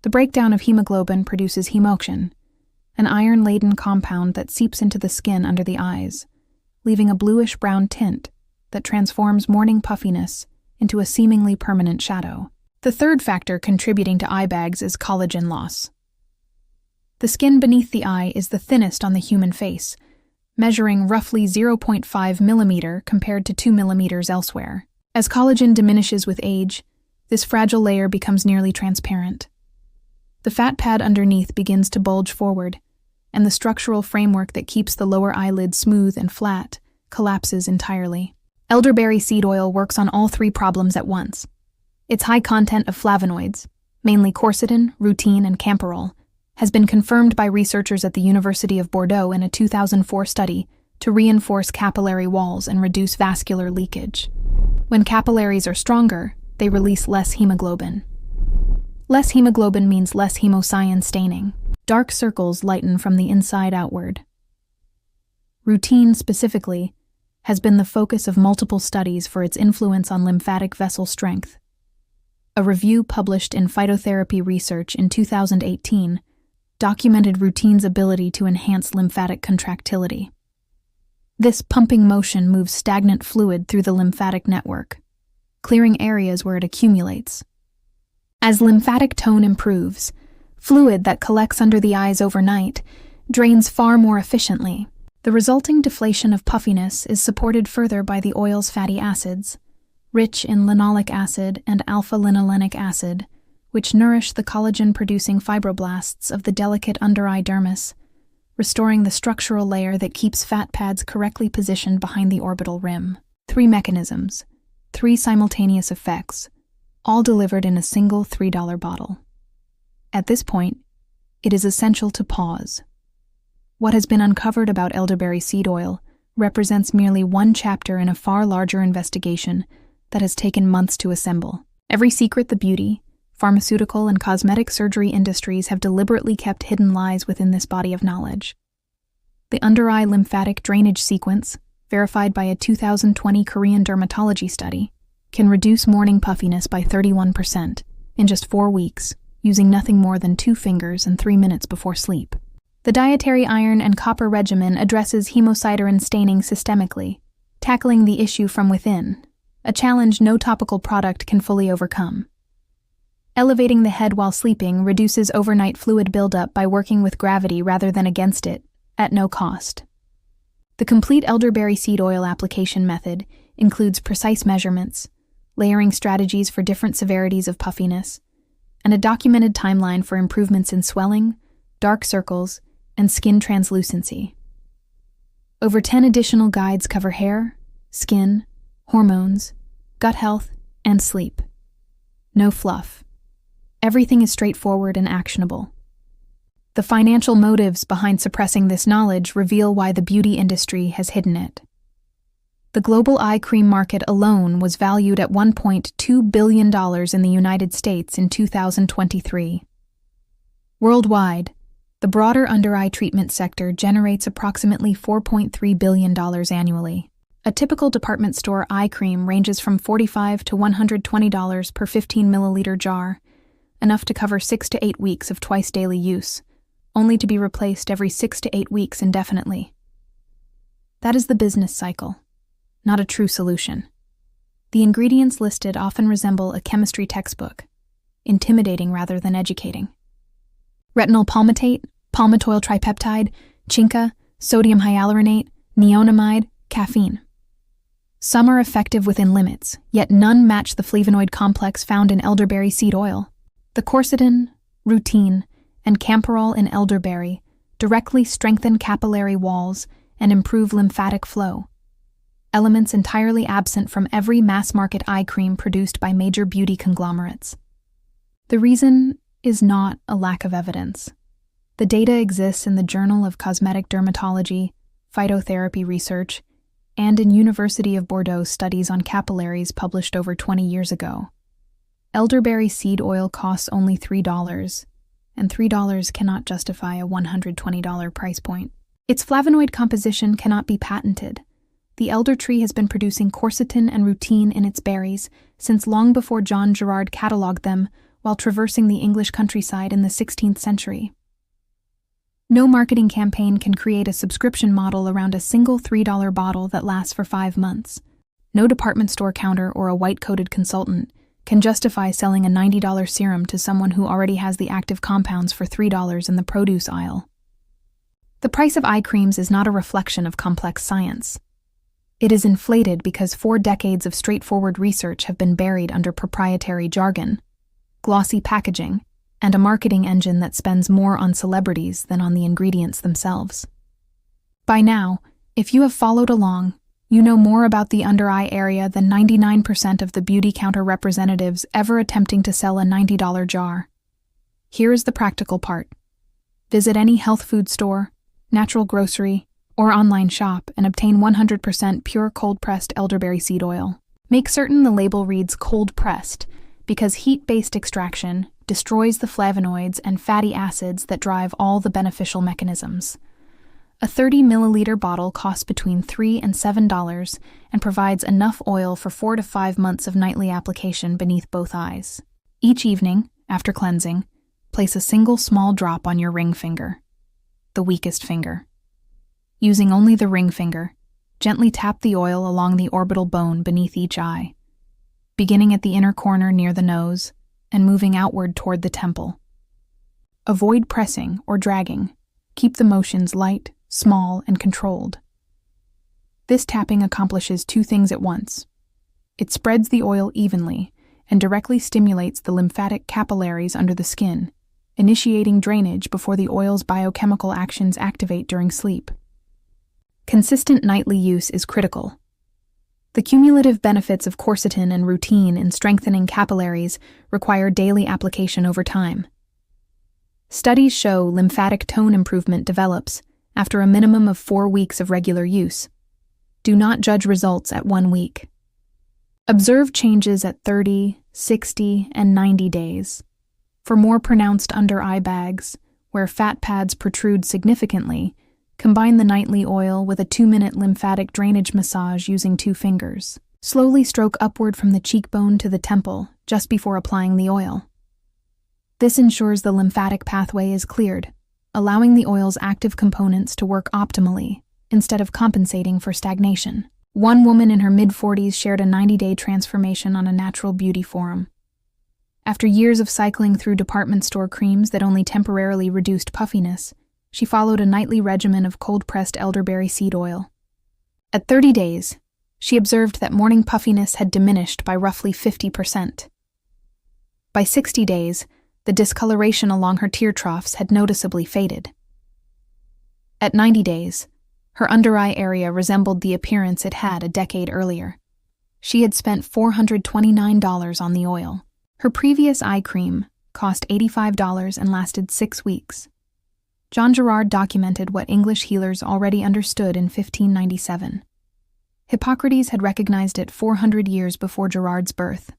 The breakdown of hemoglobin produces hemoxin, an iron-laden compound that seeps into the skin under the eyes, leaving a bluish-brown tint that transforms morning puffiness into a seemingly permanent shadow. The third factor contributing to eye bags is collagen loss. The skin beneath the eye is the thinnest on the human face, measuring roughly 0.5 millimeter compared to 2 millimeters elsewhere. As collagen diminishes with age, this fragile layer becomes nearly transparent. The fat pad underneath begins to bulge forward, and the structural framework that keeps the lower eyelid smooth and flat collapses entirely. Elderberry seed oil works on all three problems at once. Its high content of flavonoids, mainly quercetin, rutin, and camperol, has been confirmed by researchers at the University of Bordeaux in a 2004 study to reinforce capillary walls and reduce vascular leakage. When capillaries are stronger, they release less hemoglobin. Less hemoglobin means less hemocyan staining. Dark circles lighten from the inside outward. Rutin, specifically, has been the focus of multiple studies for its influence on lymphatic vessel strength. A review published in Phytotherapy Research in 2018 documented Rutin's ability to enhance lymphatic contractility. This pumping motion moves stagnant fluid through the lymphatic network, clearing areas where it accumulates. As lymphatic tone improves, fluid that collects under the eyes overnight drains far more efficiently. The resulting deflation of puffiness is supported further by the oil's fatty acids, rich in linoleic acid and alpha-linolenic acid, which nourish the collagen-producing fibroblasts of the delicate under-eye dermis, restoring the structural layer that keeps fat pads correctly positioned behind the orbital rim. 3 mechanisms, 3 simultaneous effects, all delivered in a single $3 bottle. At this point, it is essential to pause. What has been uncovered about elderberry seed oil represents merely one chapter in a far larger investigation that has taken months to assemble. Every secret the beauty, pharmaceutical, and cosmetic surgery industries have deliberately kept hidden lies within this body of knowledge. The under-eye lymphatic drainage sequence, verified by a 2020 Korean dermatology study, can reduce morning puffiness by 31% in just 4 weeks, using nothing more than 2 fingers and 3 minutes before sleep. The dietary iron and copper regimen addresses hemosiderin staining systemically, tackling the issue from within, a challenge no topical product can fully overcome. Elevating the head while sleeping reduces overnight fluid buildup by working with gravity rather than against it, at no cost. The complete elderberry seed oil application method includes precise measurements, layering strategies for different severities of puffiness, and a documented timeline for improvements in swelling, dark circles, and skin translucency. Over 10 additional guides cover hair, skin, hormones, gut health, and sleep. No fluff. Everything is straightforward and actionable. The financial motives behind suppressing this knowledge reveal why the beauty industry has hidden it. The global eye cream market alone was valued at $1.2 billion in the United States in 2023. Worldwide, the broader under-eye treatment sector generates approximately $4.3 billion annually. A typical department store eye cream ranges from $45 to $120 per 15 milliliter jar, enough to cover 6 to 8 weeks of twice-daily use, only to be replaced every 6 to 8 weeks indefinitely. That is the business cycle, not a true solution. The ingredients listed often resemble a chemistry textbook, intimidating rather than educating. Retinol palmitate, palmitoyl tripeptide, chinca, sodium hyaluronate, neonamide, caffeine. Some are effective within limits, yet none match the flavonoid complex found in elderberry seed oil. The quercetin, rutin, and camperol in elderberry directly strengthen capillary walls and improve lymphatic flow, elements entirely absent from every mass-market eye cream produced by major beauty conglomerates. The reason is not a lack of evidence. The data exists in the Journal of Cosmetic Dermatology, Phytotherapy Research, and in University of Bordeaux studies on capillaries published over 20 years ago. Elderberry seed oil costs only $3, and $3 cannot justify a $120 price point. Its flavonoid composition cannot be patented. The elder tree has been producing quercetin and rutin in its berries since long before John Gerard catalogued them while traversing the English countryside in the 16th century. No marketing campaign can create a subscription model around a single $3 bottle that lasts for 5 months. No department store counter or a white-coated consultant can justify selling a $90 serum to someone who already has the active compounds for $3 in the produce aisle. The price of eye creams is not a reflection of complex science. It is inflated because 4 decades of straightforward research have been buried under proprietary jargon, glossy packaging, and a marketing engine that spends more on celebrities than on the ingredients themselves. By now, if you have followed along, you know more about the under-eye area than 99% of the beauty counter representatives ever attempting to sell a $90 jar. Here is the practical part. Visit any health food store, natural grocery, or online shop and obtain 100% pure cold-pressed elderberry seed oil. Make certain the label reads cold-pressed, because heat-based extraction destroys the flavonoids and fatty acids that drive all the beneficial mechanisms. A 30 milliliter bottle costs between $3 and $7 and provides enough oil for 4 to 5 months of nightly application beneath both eyes. Each evening, after cleansing, place a single small drop on your ring finger, the weakest finger. Using only the ring finger, gently tap the oil along the orbital bone beneath each eye, beginning at the inner corner near the nose and moving outward toward the temple. Avoid pressing or dragging. Keep the motions light, small, and controlled. This tapping accomplishes 2 things at once. It spreads the oil evenly and directly stimulates the lymphatic capillaries under the skin, initiating drainage before the oil's biochemical actions activate during sleep. Consistent nightly use is critical. The cumulative benefits of quercetin and rutin in strengthening capillaries require daily application over time. Studies show lymphatic tone improvement develops after a minimum of 4 weeks of regular use. Do not judge results at 1 week. Observe changes at 30, 60, and 90 days. For more pronounced under-eye bags, where fat pads protrude significantly, combine the nightly oil with a 2-minute lymphatic drainage massage using 2 fingers. Slowly stroke upward from the cheekbone to the temple just before applying the oil. This ensures the lymphatic pathway is cleared, allowing the oil's active components to work optimally instead of compensating for stagnation. One woman in her mid-40s shared a 90-day transformation on a natural beauty forum. After years of cycling through department store creams that only temporarily reduced puffiness, she followed a nightly regimen of cold-pressed elderberry seed oil. At 30 days, she observed that morning puffiness had diminished by roughly 50%. By 60 days, the discoloration along her tear troughs had noticeably faded. At 90 days, her under-eye area resembled the appearance it had a decade earlier. She had spent $429 on the oil. Her previous eye cream cost $85 and lasted 6 weeks. John Gerard documented what English healers already understood in 1597. Hippocrates had recognized it 400 years before Gerard's birth.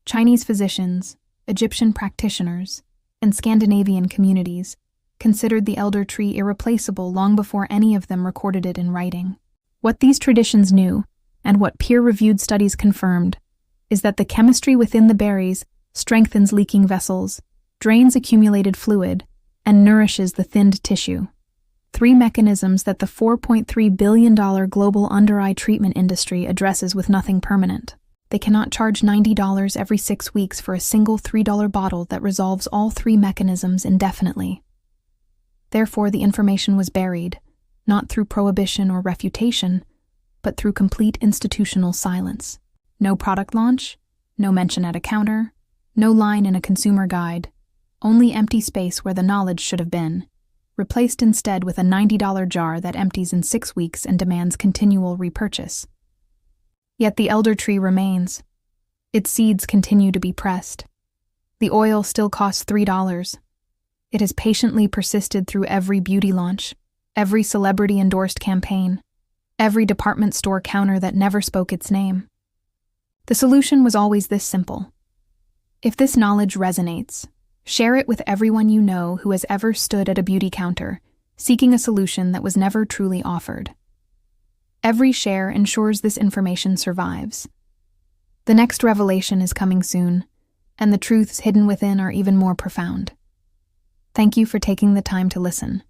Chinese physicians, Egyptian practitioners, and Scandinavian communities considered the elder tree irreplaceable long before any of them recorded it in writing. What these traditions knew, and what peer-reviewed studies confirmed, is that the chemistry within the berries strengthens leaking vessels, drains accumulated fluid, and nourishes the thinned tissue. 3 mechanisms that the $4.3 billion global under-eye treatment industry addresses with nothing permanent. They cannot charge $90 every 6 weeks for a single $3 bottle that resolves all 3 mechanisms indefinitely. Therefore, the information was buried, not through prohibition or refutation, but through complete institutional silence. No product launch, no mention at a counter, no line in a consumer guide, only empty space where the knowledge should have been, replaced instead with a $90 jar that empties in 6 weeks and demands continual repurchase. Yet the elder tree remains. Its seeds continue to be pressed. The oil still costs $3. It has patiently persisted through every beauty launch, every celebrity-endorsed campaign, every department store counter that never spoke its name. The solution was always this simple. If this knowledge resonates, share it with everyone you know who has ever stood at a beauty counter, seeking a solution that was never truly offered. Every share ensures this information survives. The next revelation is coming soon, and the truths hidden within are even more profound. Thank you for taking the time to listen.